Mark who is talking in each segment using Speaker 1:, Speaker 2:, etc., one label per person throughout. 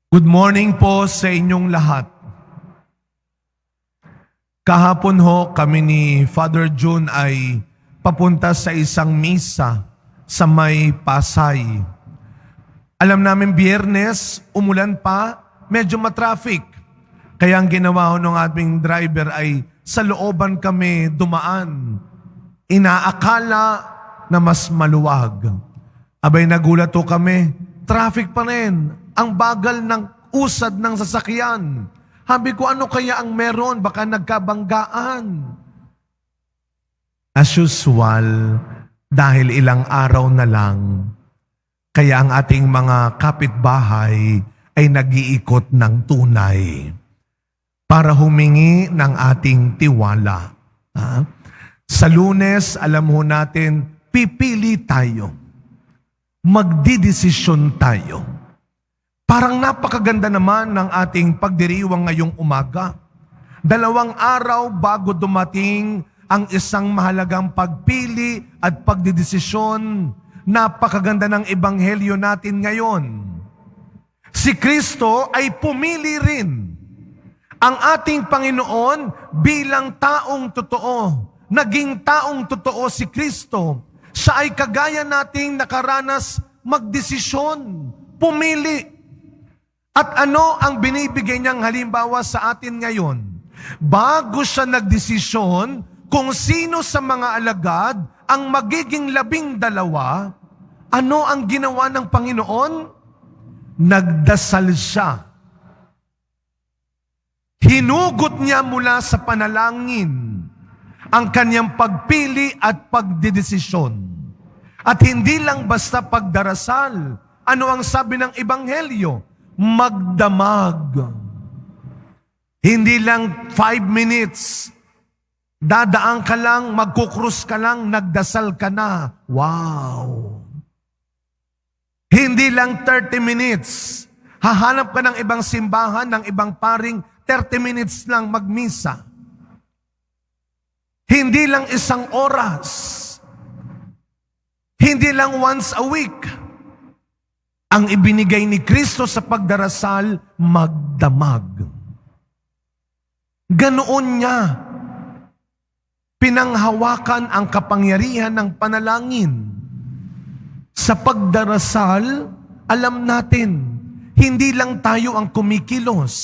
Speaker 1: Good morning po sa inyong lahat. Kahapon ho kami ni Father June ay papunta sa isang misa sa may Pasay. Alam namin Biyernes, umulan pa, medyo matraffic. Kaya ang ginawa ho ng aming driver ay sa looban kami dumaan. Inaakala na mas maluwag. Abay nagulat ho kami, traffic pa rin. Ang bagal ng usad ng sasakyan. Sabi ko, ano kaya ang meron? Baka nagkabanggaan. As usual, dahil ilang araw na lang, kaya ang ating mga kapitbahay ay nag-iikot ng tunay para humingi ng ating tiwala. Sa Lunes, alam ho natin, pipili tayo. Magdidesisyon tayo. Parang napakaganda naman ng ating pagdiriwang ngayong umaga. 2 araw bago dumating ang isang mahalagang pagpili at pagdidesisyon. Napakaganda ng ebanghelyo natin ngayon. Si Kristo ay pumili rin ang ating Panginoon bilang taong totoo. Naging taong totoo si Kristo. Siya ay kagaya nating nakaranas magdesisyon, pumili. At ano ang binibigay niyang halimbawa sa atin ngayon? Bago siya nagdesisyon kung sino sa mga alagad ang magiging 12, ano ang ginawa ng Panginoon? Nagdasal siya. Hinugot niya mula sa panalangin ang kanyang pagpili at pagdedesisyon. At hindi lang basta pagdarasal. Ano ang sabi ng Ebanghelyo? Magdamag. Hindi lang 5 minutes. Dadaan ka lang, magkukrus ka lang, nagdasal ka na. Wow! Hindi lang 30 minutes. Hahanap ka ng ibang simbahan, ng ibang paring, 30 minutes lang magmisa. Hindi lang 1 oras. Hindi lang once a week. Ang ibinigay ni Kristo sa pagdarasal, magdamag. Ganoon niya pinanghawakan ang kapangyarihan ng panalangin. Sa pagdarasal, alam natin, hindi lang tayo ang kumikilos.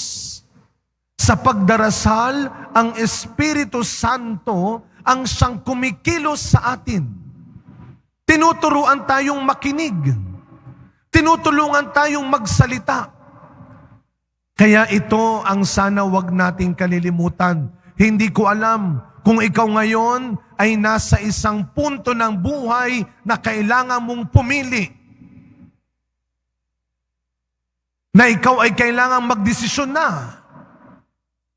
Speaker 1: Sa pagdarasal, ang Espiritu Santo ang siyang kumikilos sa atin. Tinuturuan tayong makinig. Tinutulungan tayong magsalita. Kaya ito ang sana wag nating kalilimutan. Hindi ko alam kung ikaw ngayon ay nasa isang punto ng buhay na kailangan mong pumili. Na ikaw ay kailangan magdesisyon na.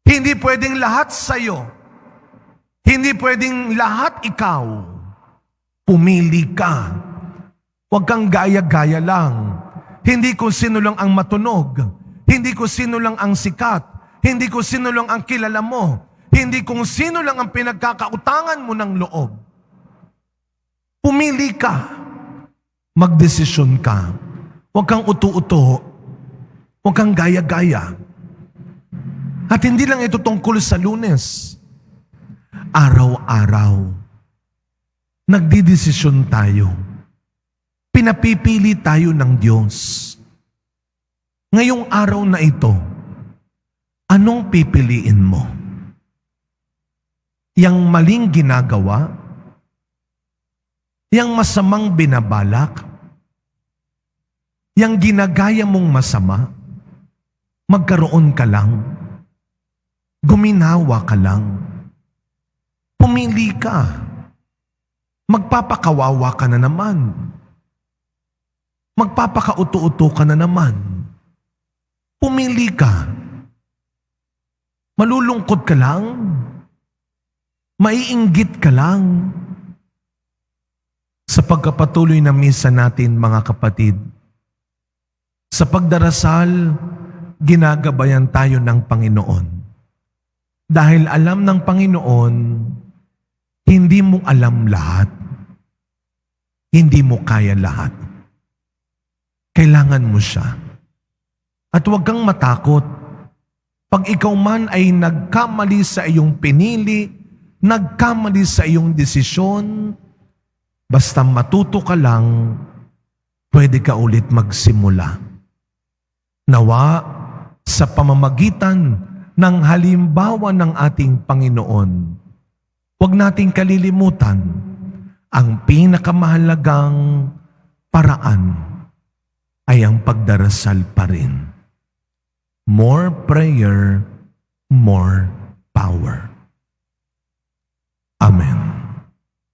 Speaker 1: Hindi pwedeng lahat sa'yo. Hindi pwedeng lahat ikaw. Pumili ka. Huwag kang gaya-gaya lang. Hindi kung sino lang ang matunog. Hindi kung sino lang ang sikat. Hindi kung sino lang ang kilala mo. Hindi kung sino lang ang pinagkakautangan mo ng loob. Pumili ka. Magdesisyon ka. Huwag kang uto-uto. Huwag kang gaya-gaya. At hindi lang ito tungkol sa Lunes. Araw-araw. Nagdidesisyon tayo. Pinapipili tayo ng Diyos. Ngayong araw na ito, anong pipiliin mo? Yang maling ginagawa? Yang masamang binabalak? Yang ginagaya mong masama? Magkaroon ka lang? Guminawa ka lang? Pumili ka. Magpapakawawa ka na naman. Magpapakauto-uto ka na naman. Pumili ka. Malulungkot ka lang. Maiinggit ka lang. Sa pagkapatuloy na misa natin, mga kapatid, sa pagdarasal, ginagabayan tayo ng Panginoon. Dahil alam ng Panginoon, hindi mo alam lahat. Hindi mo kaya lahat. Kailangan mo siya. At huwag kang matakot. Pag ikaw man ay nagkamali sa iyong pinili, nagkamali sa iyong desisyon, basta matuto ka lang, pwede ka ulit magsimula. Nawa, sa pamamagitan ng halimbawa ng ating Panginoon, huwag nating kalilimutan ang pinakamahalagang paraan ay ang pagdarasal pa rin. More prayer, more power. Amen.